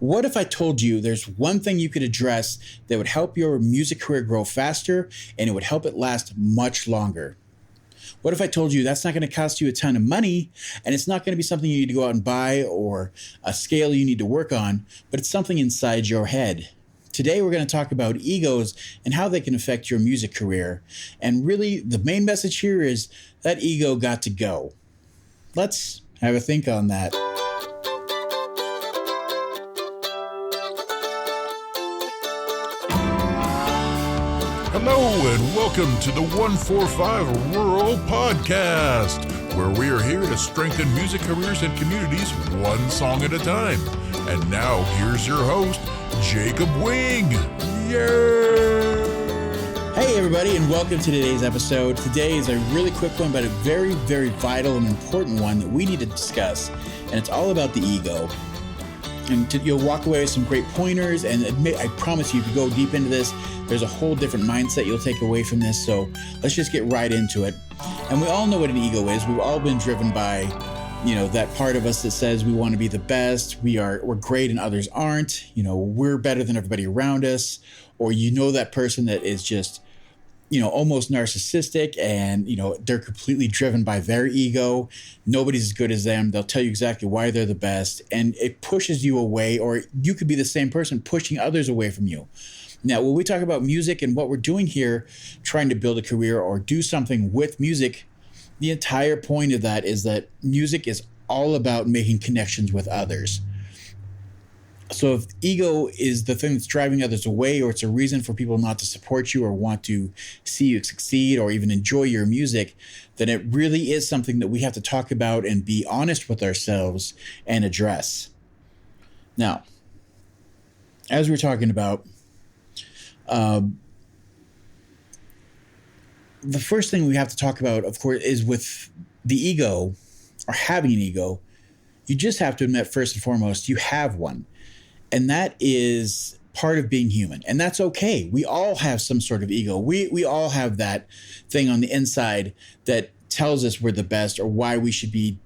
What if I told you there's one thing you could address that would help your music career grow faster and it would help it last much longer? What if I told you that's not going to cost you a ton of money and it's not going to be something you need to go out and buy or a scale you need to work on, but it's something inside your head? Today, we're going to talk about egos and how they can affect your music career. And really, the main message here is that ego got to go. Let's have a think on that. Hello and welcome to the 145 Rural Podcast, where we are here to strengthen music careers and communities one song at a time. And now here's your host, Jacob Wing. Yay! Hey everybody, and welcome to today's episode. Today is a really quick one, but a very, very vital and important one that we need to discuss. And it's all about the ego. And you'll walk away with some great pointers, and I promise you, if you go deep into this, there's a whole different mindset you'll take away from this. So let's just get right into it. And we all know what an ego is. We've all been driven by, that part of us that says we want to be the best. We're great and others aren't. We're better than everybody around us. Or that person that is just, almost narcissistic and, they're completely driven by their ego. Nobody's as good as them. They'll tell you exactly why they're the best. And it pushes you away, or you could be the same person pushing others away from you. Now, when we talk about music and what we're doing here, trying to build a career or do something with music, the entire point of that is that music is all about making connections with others. So if ego is the thing that's driving others away, or it's a reason for people not to support you or want to see you succeed or even enjoy your music, then it really is something that we have to talk about and be honest with ourselves and address. Now, as we're talking about, the first thing we have to talk about, of course, is with the ego or having an ego. You just have to admit, first and foremost, you have one. And that is part of being human. And that's okay. We all have some sort of ego. We all have that thing on the inside that tells us we're the best, or why we should be,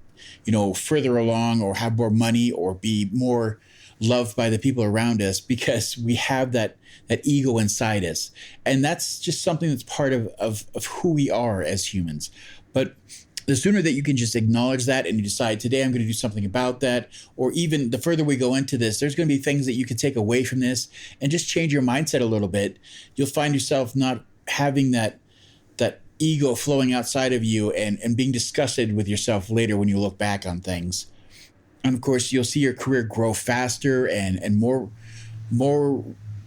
further along, or have more money, or be more loved by the people around us, because we have that ego inside us. And that's just something that's part of who we are as humans. But the sooner that you can just acknowledge that and you decide, today I'm going to do something about that, or even the further we go into this, there's going to be things that you can take away from this and just change your mindset a little bit. You'll find yourself not having that ego flowing outside of you and being disgusted with yourself later when you look back on things. And of course, you'll see your career grow faster and more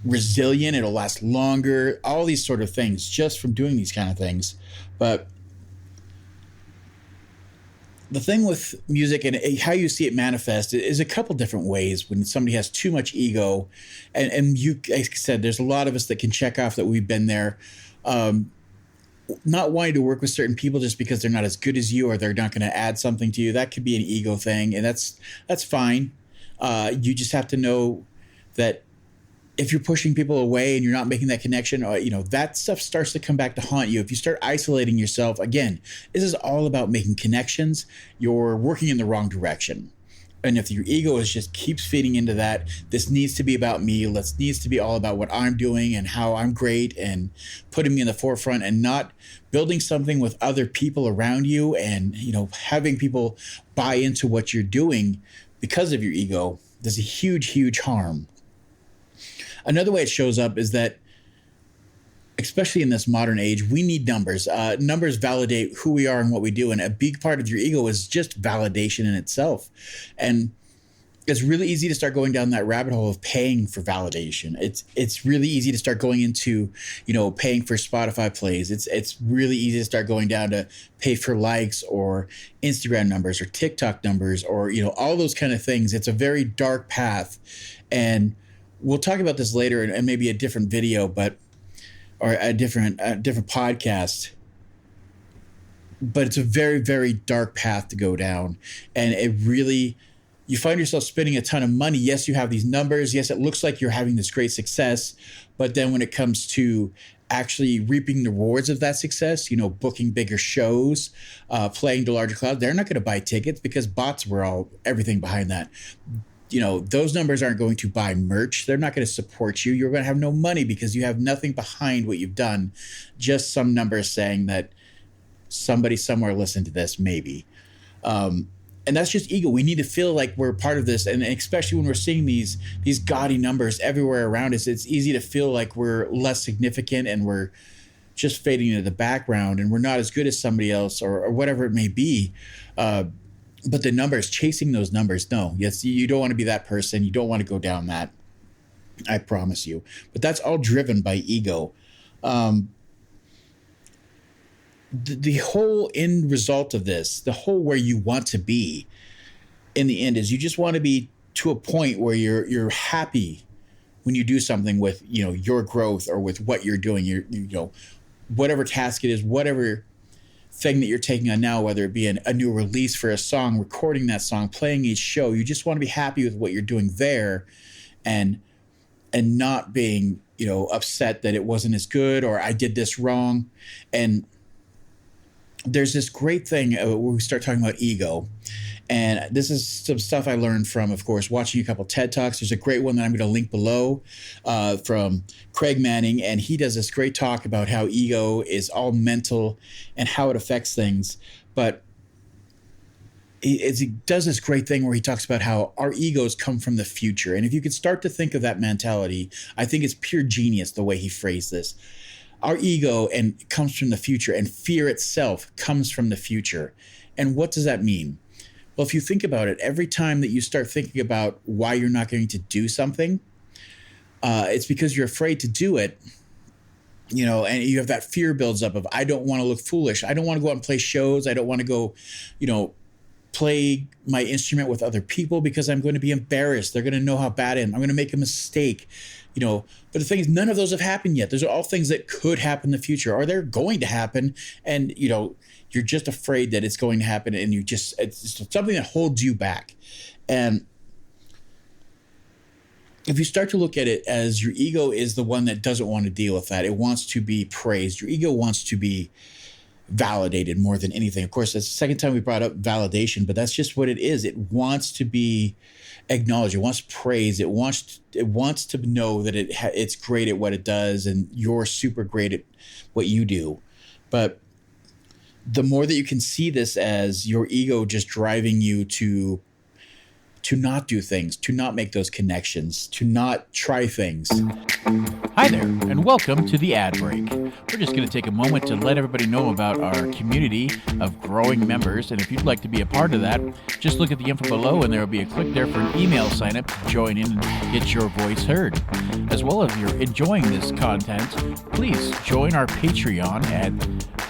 resilient. It'll last longer, all these sort of things just from doing these kind of things. But the thing with music and how you see it manifest is a couple different ways when somebody has too much ego. And you, like I said, there's a lot of us that can check off that we've been there. Not wanting to work with certain people just because they're not as good as you, or they're not going to add something to you. That could be an ego thing, and that's fine. You just have to know that if you're pushing people away and you're not making that connection, that stuff starts to come back to haunt you. If you start isolating yourself, again, this is all about making connections. You're working in the wrong direction. And if your ego is just keeps feeding into that, this needs to be about me. Needs to be all about what I'm doing and how I'm great, and putting me in the forefront, and not building something with other people around you, and, having people buy into what you're doing because of your ego, there's a huge, huge harm. Another way it shows up is that, especially in this modern age, we need numbers. Numbers validate who we are and what we do. And a big part of your ego is just validation in itself. And it's really easy to start going down that rabbit hole of paying for validation. It's really easy to start going into, paying for Spotify plays. It's really easy to start going down to pay for likes or Instagram numbers or TikTok numbers, or, all those kind of things. It's a very dark path. And we'll talk about this later and maybe a different video, or a different podcast. But it's a very, very dark path to go down. And you find yourself spending a ton of money. Yes, you have these numbers. Yes, it looks like you're having this great success. But then when it comes to actually reaping the rewards of that success, booking bigger shows, playing to larger crowds, they're not going to buy tickets because bots were everything behind that. those numbers aren't going to buy merch. They're not going to support you. You're going to have no money because you have nothing behind what you've done. Just some numbers saying that somebody somewhere listened to this, maybe. And that's just ego. We need to feel like we're part of this. And especially when we're seeing these gaudy numbers everywhere around us, it's easy to feel like we're less significant and we're just fading into the background and we're not as good as somebody else or whatever it may be. But the numbers, chasing those numbers, no. Yes, you don't want to be that person. You don't want to go down that. I promise you. But that's all driven by ego. The whole end result of this, the whole where you want to be in the end is you just want to be to a point where you're happy when you do something with, your growth or with what you're doing, whatever task it is, whatever thing that you're taking on now, whether it be a new release for a song, recording that song, playing each show, you just want to be happy with what you're doing there and not being, upset that it wasn't as good or I did this wrong. And there's this great thing where we start talking about ego. And this is some stuff I learned from, of course, watching a couple TED Talks. There's a great one that I'm going to link below from Craig Manning. And he does this great talk about how ego is all mental and how it affects things. But he does this great thing where he talks about how our egos come from the future. And if you could start to think of that mentality, I think it's pure genius the way he phrased this. Our ego comes from the future, and fear itself comes from the future. And what does that mean? Well, if you think about it, every time that you start thinking about why you're not going to do something, it's because you're afraid to do it, and you have that fear builds up of, I don't want to look foolish. I don't want to go out and play shows. I don't want to go, play my instrument with other people because I'm going to be embarrassed. They're going to know how bad I am. I'm going to make a mistake. But the thing is, none of those have happened yet. Those are all things that could happen in the future, or they're going to happen. And, you're just afraid that it's going to happen, and it's something that holds you back. And if you start to look at it as your ego is the one that doesn't want to deal with that, it wants to be praised. Your ego wants to be validated more than anything. Of course, that's the second time we brought up validation, but that's just what it is. It wants to be acknowledged. It wants praise. It wants to know that it's great at what it does, and you're super great at what you do. But the more that you can see this as your ego just driving you to not do things, to not make those connections, to not try things. Hi there, and welcome to the ad break. We're just going to take a moment to let everybody know about our community of growing members, and if you'd like to be a part of that, just look at the info below and there will be a click there for an email sign up to join in and get your voice heard. As well, if you're enjoying this content, please join our Patreon at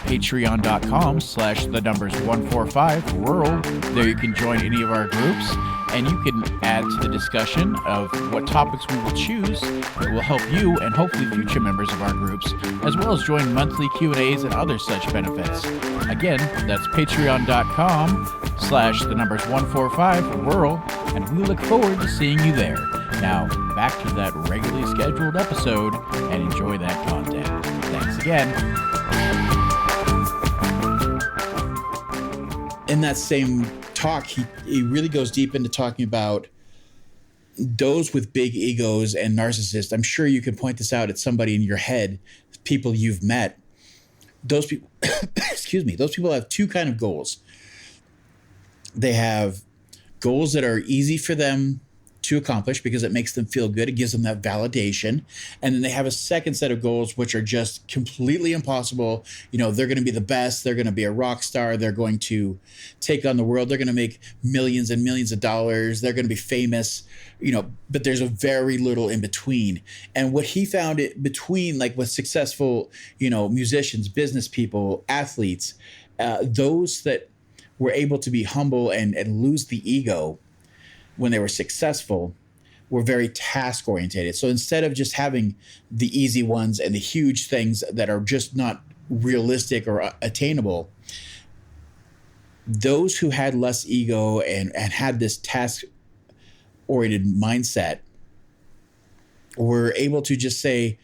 patreon.com/145rural. There you can join any of our groups, and you can add to the discussion of what topics we will choose that will help you and hopefully future members of our groups, as well as join monthly Q&As and other such benefits. Again, that's patreon.com/145rural, and we look forward to seeing you there. Now, back to that regularly scheduled episode, and enjoy that content. Thanks again. In that same talk, he really goes deep into talking about those with big egos and narcissists. I'm sure you can point this out at somebody in your head, people you've met. Those people, excuse me, those people have two kind of goals. They have goals that are easy for them to accomplish because it makes them feel good. It gives them that validation. And then they have a second set of goals, which are just completely impossible. They're going to be the best. They're going to be a rock star. They're going to take on the world. They're going to make millions and millions of dollars. They're going to be famous, but there's a very little in between. And what he found it between, like with successful, musicians, business people, athletes, those that were able to be humble and lose the ego when they were successful, were very task oriented. So instead of just having the easy ones and the huge things that are just not realistic or attainable, those who had less ego and had this task oriented mindset were able to just say,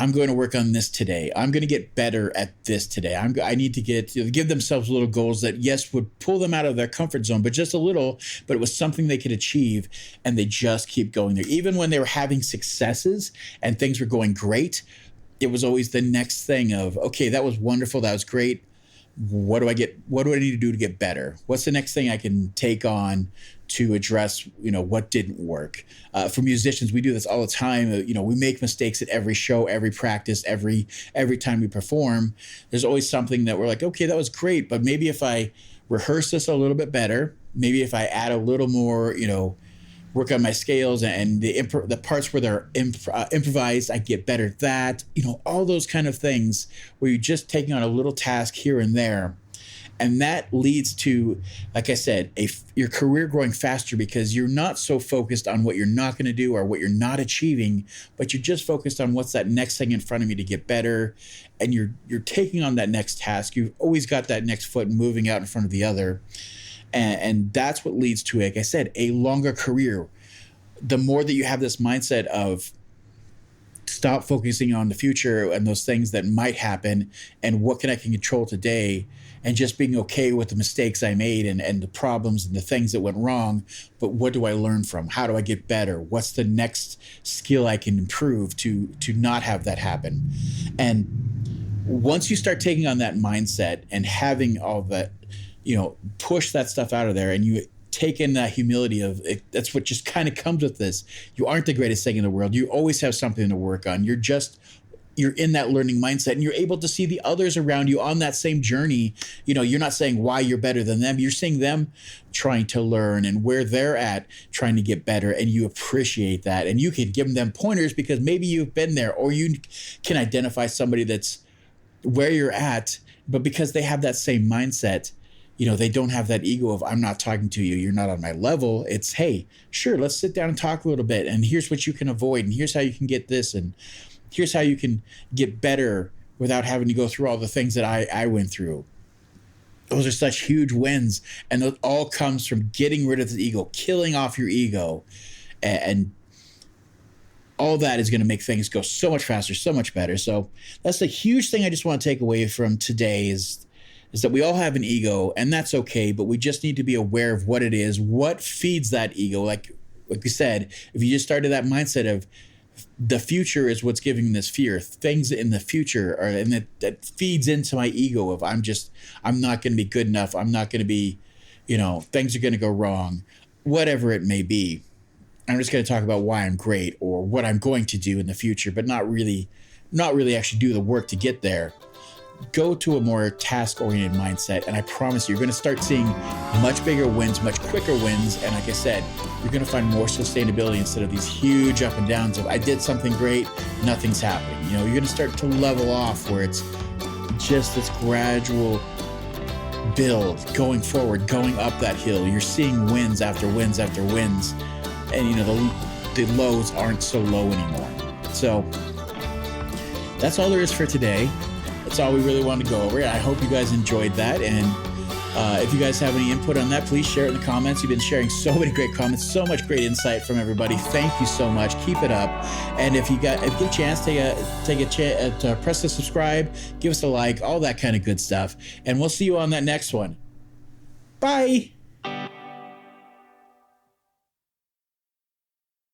I'm going to work on this today. I'm going to get better at this today. I need to give themselves little goals that, yes, would pull them out of their comfort zone, but just a little, but it was something they could achieve, and they just keep going there. Even when they were having successes and things were going great, it was always the next thing of, okay, that was wonderful. That was great. What do I need to do to get better? What's the next thing I can take on to address, what didn't work? For musicians, we do this all the time. We make mistakes at every show, every practice, every time we perform. There's always something that we're like, okay, that was great, but maybe if I rehearse this a little bit better, maybe if I add a little more, work on my scales and the parts where they're improvised, I get better at that. All those kind of things where you're just taking on a little task here and there. And that leads to, like I said, your career growing faster because you're not so focused on what you're not going to do or what you're not achieving, but you're just focused on what's that next thing in front of me to get better. And you're taking on that next task. You've always got that next foot moving out in front of the other. And that's what leads to, like I said, a longer career. The more that you have this mindset of stop focusing on the future and those things that might happen and what can I control today, and just being okay with the mistakes I made and the problems and the things that went wrong, but what do I learn from? How do I get better? What's the next skill I can improve to not have that happen? And once you start taking on that mindset and having all that, push that stuff out of there, and you take in that humility of it, that's what just kind of comes with this. You aren't the greatest thing in the world. You always have something to work on. You're in that learning mindset, and you're able to see the others around you on that same journey. You're not saying why you're better than them. You're seeing them trying to learn and where they're at trying to get better, and you appreciate that. And you can give them pointers because maybe you've been there, or you can identify somebody that's where you're at, but because they have that same mindset, they don't have that ego of, I'm not talking to you, you're not on my level. It's, hey, sure, let's sit down and talk a little bit, and here's what you can avoid, and here's how you can get this, and here's how you can get better without having to go through all the things that I went through. Those are such huge wins, and it all comes from getting rid of the ego, killing off your ego, and all that is going to make things go so much faster, so much better. So that's the huge thing I just want to take away from today is that we all have an ego, and that's okay, but we just need to be aware of what it is, what feeds that ego. Like we said, if you just started that mindset of the future is what's giving this fear, things in the future and that feeds into my ego of I'm not going to be good enough. I'm not going to be, things are going to go wrong, whatever it may be. I'm just going to talk about why I'm great or what I'm going to do in the future, but not really actually do the work to get there. Go to a more task-oriented mindset, and I promise you're going to start seeing much bigger wins, much quicker wins, and like I said, you're going to find more sustainability instead of these huge up and downs of I did something great, nothing's happening. You're going to start to level off where it's just this gradual build, going forward, going up that hill. You're seeing wins after wins after wins, and the lows aren't so low anymore. So that's all there is for today. That's all we really wanted to go over. I hope you guys enjoyed that. And if you guys have any input on that, please share it in the comments. You've been sharing so many great comments, so much great insight from everybody. Thank you so much. Keep it up. And if you get a chance, take a chance to press the subscribe, give us a like, all that kind of good stuff. And we'll see you on that next one. Bye.